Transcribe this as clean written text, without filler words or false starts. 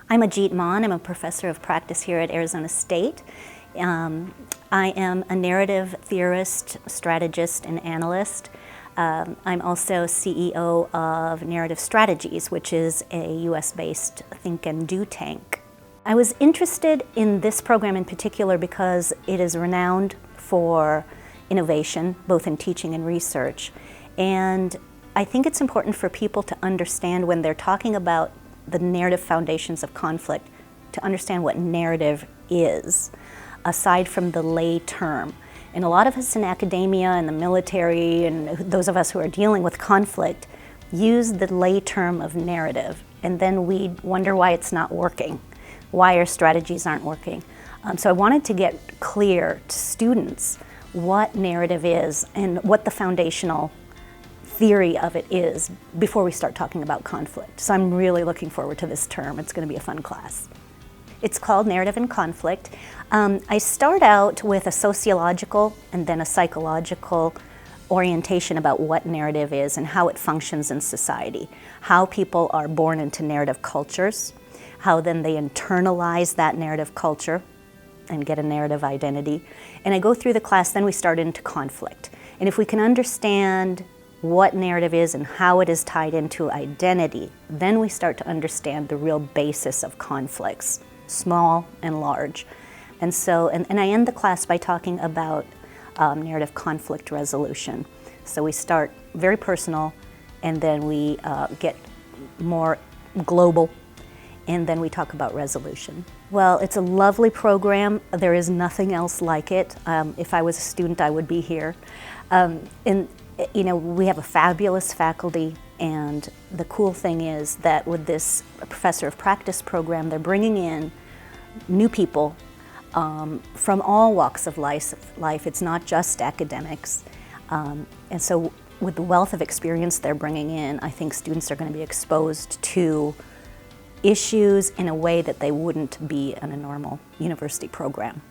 I'm Ajit Maan. I'm a professor of practice here at Arizona State. I am a narrative theorist, strategist, and analyst. I'm also CEO of Narrative Strategies, which is a US-based think and do tank. I was interested in this program in particular because it is renowned for innovation, both in teaching and research. And I think it's important for people to understand when they're talking about the narrative foundations of conflict, to understand what narrative is, aside from the lay term. And a lot of us in academia and the military and those of us who are dealing with conflict use the lay term of narrative, and then we wonder why it's not working, why our strategies aren't working. So I wanted to get clear to students what narrative is and what the foundational theory of it is before we start talking about conflict. So I'm really looking forward to this term. It's going to be a fun class. It's called Narrative and Conflict. I start out with a sociological and then a psychological orientation about what narrative is and how it functions in society, how people are born into narrative cultures, how then they internalize that narrative culture and get a narrative identity. And I go through the class, then we start into conflict. And if we can understand what narrative is and how it is tied into identity, then we start to understand the real basis of conflicts, small and large. And so, and I end the class by talking about narrative conflict resolution. So we start very personal, and then we get more global, and then we talk about resolution. Well, it's a lovely program. There is nothing else like it. If I was a student, I would be here. We have a fabulous faculty, and the cool thing is that with this professor of practice program, they're bringing in new people from all walks of life. It's not just academics. And so with the wealth of experience they're bringing in, I think students are going to be exposed to issues in a way that they wouldn't be in a normal university program.